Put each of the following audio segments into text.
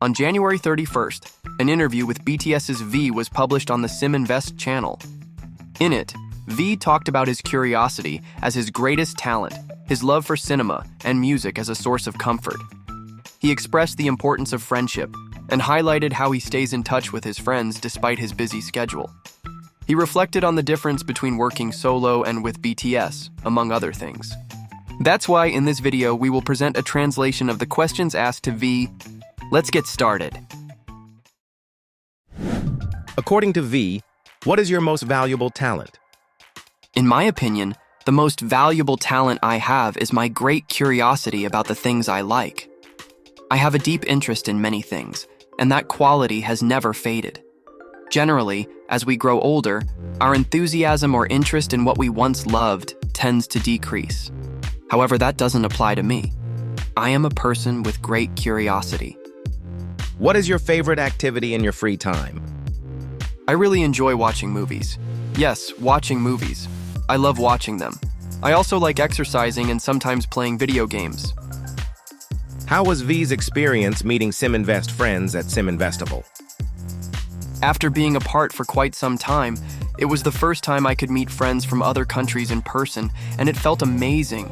On January 31st, an interview with BTS's V was published on the Siminvest channel. In it, V talked about his curiosity as his greatest talent, his love for cinema and music as a source of comfort. He expressed the importance of friendship and highlighted how he stays in touch with his friends despite his busy schedule. He reflected on the difference between working solo and with BTS, among other things. That's why in this video we will present a translation of the questions asked to V. Let's get started. According to V, what is your most valuable talent? In my opinion, the most valuable talent I have is my great curiosity about the things I like. I have a deep interest in many things, and that quality has never faded. Generally, as we grow older, our enthusiasm or interest in what we once loved tends to decrease. However, that doesn't apply to me. I am a person with great curiosity. What is your favorite activity in your free time? I really enjoy watching movies. Yes, watching movies. I love watching them. I also like exercising and sometimes playing video games. How was V's experience meeting Siminvest friends at Siminvestival? After being apart for quite some time, it was the first time I could meet friends from other countries in person, and it felt amazing.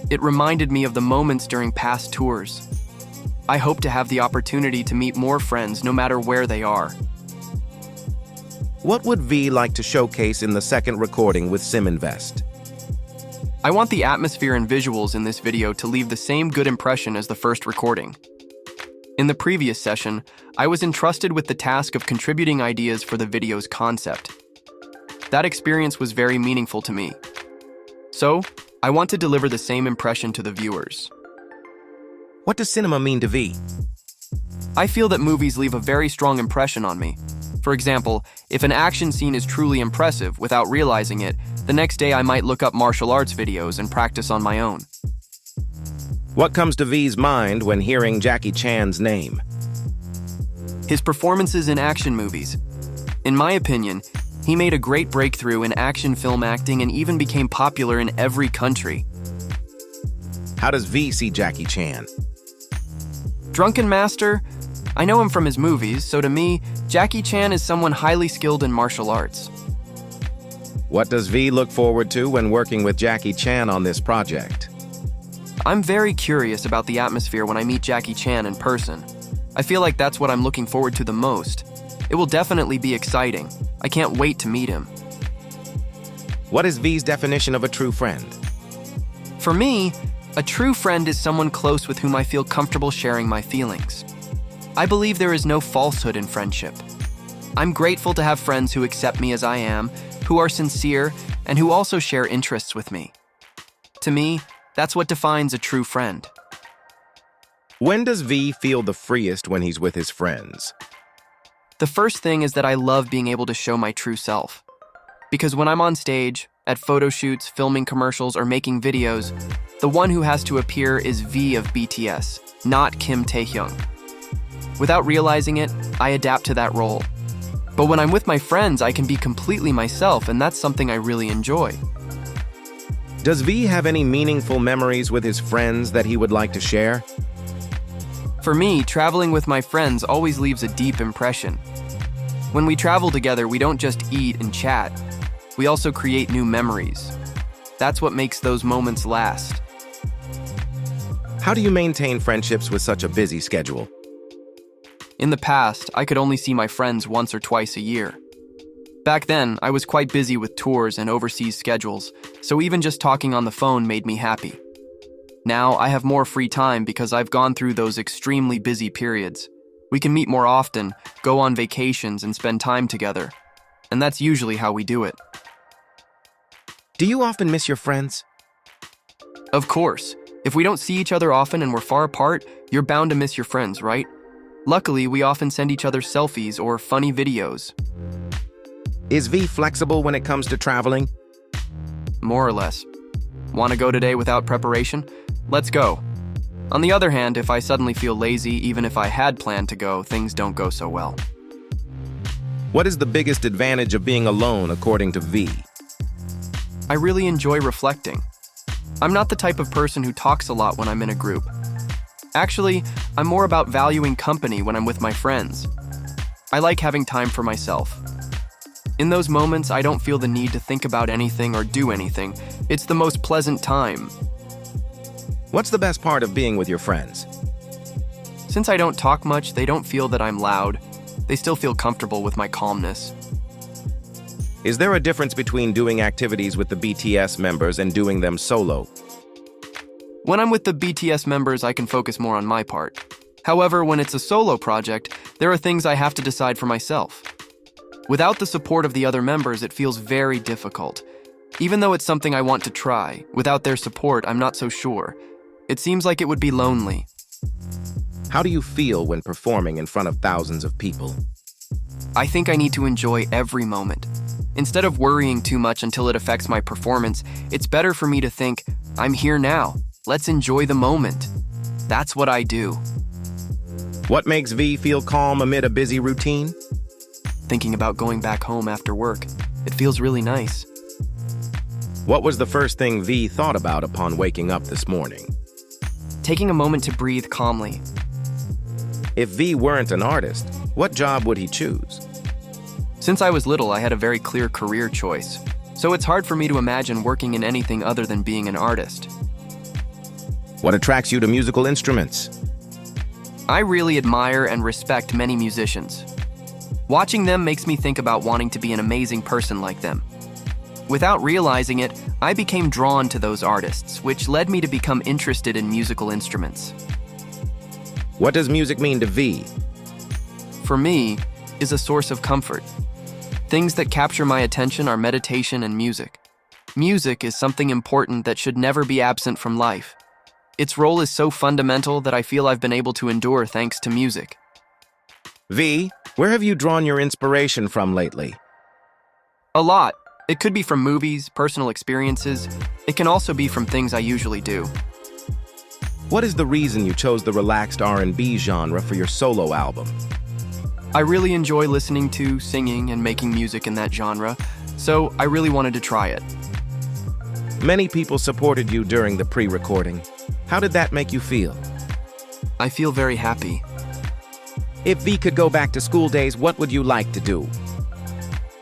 It reminded me of the moments during past tours. I hope to have the opportunity to meet more friends no matter where they are. What would V like to showcase in the second recording with Siminvest? I want the atmosphere and visuals in this video to leave the same good impression as the first recording. In the previous session, I was entrusted with the task of contributing ideas for the video's concept. That experience was very meaningful to me. So, I want to deliver the same impression to the viewers. What does cinema mean to V? I feel that movies leave a very strong impression on me. For example, if an action scene is truly impressive without realizing it, the next day I might look up martial arts videos and practice on my own. What comes to V's mind when hearing Jackie Chan's name? His performances in action movies. In my opinion, he made a great breakthrough in action film acting and even became popular in every country. How does V see Jackie Chan? Drunken Master? I know him from his movies, so to me, Jackie Chan is someone highly skilled in martial arts. What does V look forward to when working with Jackie Chan on this project? I'm very curious about the atmosphere when I meet Jackie Chan in person. I feel like that's what I'm looking forward to the most. It will definitely be exciting. I can't wait to meet him. What is V's definition of a true friend? For me, a true friend is someone close with whom I feel comfortable sharing my feelings. I believe there is no falsehood in friendship. I'm grateful to have friends who accept me as I am, who are sincere, and who also share interests with me. To me, that's what defines a true friend. When does V feel the freest when he's with his friends? The first thing is that I love being able to show my true self. Because when I'm on stage, at photo shoots, filming commercials, or making videos, the one who has to appear is V of BTS, not 𝘮𝘮𝘭𝘥. Without realizing it, I adapt to that role. But when I'm with my friends, I can be completely myself, and that's something I really enjoy. Does V have any meaningful memories with his friends that he would like to share? For me, traveling with my friends always leaves a deep impression. When we travel together, we don't just eat and chat. We also create new memories. That's what makes those moments last. How do you maintain friendships with such a busy schedule? In the past, I could only see my friends once or twice a year. Back then, I was quite busy with tours and overseas schedules, so even just talking on the phone made me happy. Now, I have more free time because I've gone through those extremely busy periods. We can meet more often, go on vacations, and spend time together. And that's usually how we do it. Do you often miss your friends? Of course. If we don't see each other often and we're far apart, you're bound to miss your friends, right? Luckily, we often send each other selfies or funny videos. Is V flexible when it comes to traveling? More or less. Want to go today without preparation? Let's go. On the other hand, if I suddenly feel lazy, even if I had planned to go, things don't go so well. What is the biggest advantage of being alone, according to V? I really enjoy reflecting. I'm not the type of person who talks a lot when I'm in a group. Actually, I'm more about valuing company when I'm with my friends. I like having time for myself. In those moments, I don't feel the need to think about anything or do anything. It's the most pleasant time. What's the best part of being with your friends? Since I don't talk much, they don't feel that I'm loud. They still feel comfortable with my calmness. Is there a difference between doing activities with the BTS members and doing them solo? When I'm with the BTS members, I can focus more on my part. However, when it's a solo project, there are things I have to decide for myself. Without the support of the other members, it feels very difficult. Even though it's something I want to try, without their support, I'm not so sure. It seems like it would be lonely. How do you feel when performing in front of thousands of people? I think I need to enjoy every moment. Instead of worrying too much until it affects my performance, it's better for me to think, I'm here now. Let's enjoy the moment. That's what I do. What makes V feel calm amid a busy routine? Thinking about going back home after work. It feels really nice. What was the first thing V thought about upon waking up this morning? Taking a moment to breathe calmly. If V weren't an artist, what job would he choose? Since I was little, I had a very clear career choice, so it's hard for me to imagine working in anything other than being an artist. What attracts you to musical instruments? I really admire and respect many musicians. Watching them makes me think about wanting to be an amazing person like them. Without realizing it, I became drawn to those artists, which led me to become interested in musical instruments. What does music mean to V? For me, is a source of comfort. Things that capture my attention are meditation and music. Music is something important that should never be absent from life. Its role is so fundamental that I feel I've been able to endure thanks to music. V, where have you drawn your inspiration from lately? A lot. It could be from movies, personal experiences. It can also be from things I usually do. What is the reason you chose the relaxed R&B genre for your solo album? I really enjoy listening to, singing, and making music in that genre, so I really wanted to try it. Many people supported you during the pre-recording. How did that make you feel? I feel very happy. If V could go back to school days, what would you like to do?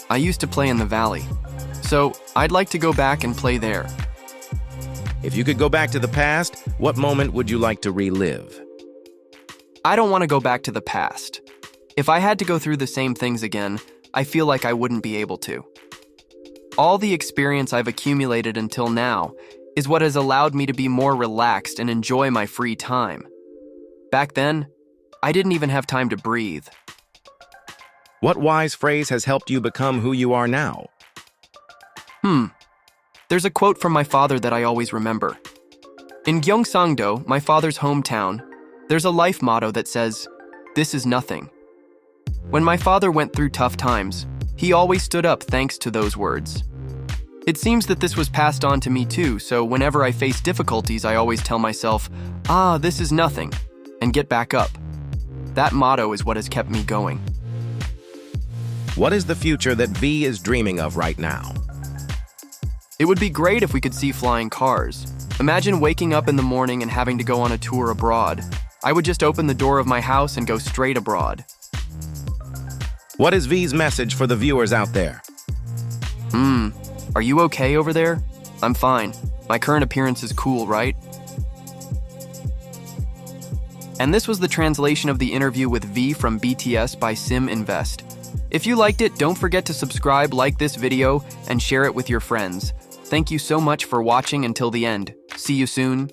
I used to play in the Valley, so I'd like to go back and play there. If you could go back to the past, what moment would you like to relive? I don't want to go back to the past. If I had to go through the same things again, I feel like I wouldn't be able to. All the experience I've accumulated until now is what has allowed me to be more relaxed and enjoy my free time. Back then, I didn't even have time to breathe. What wise phrase has helped you become who you are now? There's a quote from my father that I always remember. In 𝘮𝘮𝘭𝘥, my father's hometown, there's a life motto that says, "This is nothing." When my father went through tough times, he always stood up thanks to those words. It seems that this was passed on to me too, so whenever I face difficulties, I always tell myself, this is nothing, and get back up. That motto is what has kept me going. What is the future that V is dreaming of right now? It would be great if we could see flying cars. Imagine waking up in the morning and having to go on a tour abroad. I would just open the door of my house and go straight abroad. What is V's message for the viewers out there? Are you okay over there? I'm fine. My current appearance is cool, right? And this was the translation of the interview with V from BTS by Siminvest. If you liked it, don't forget to subscribe, like this video, and share it with your friends. Thank you so much for watching until the end. See you soon.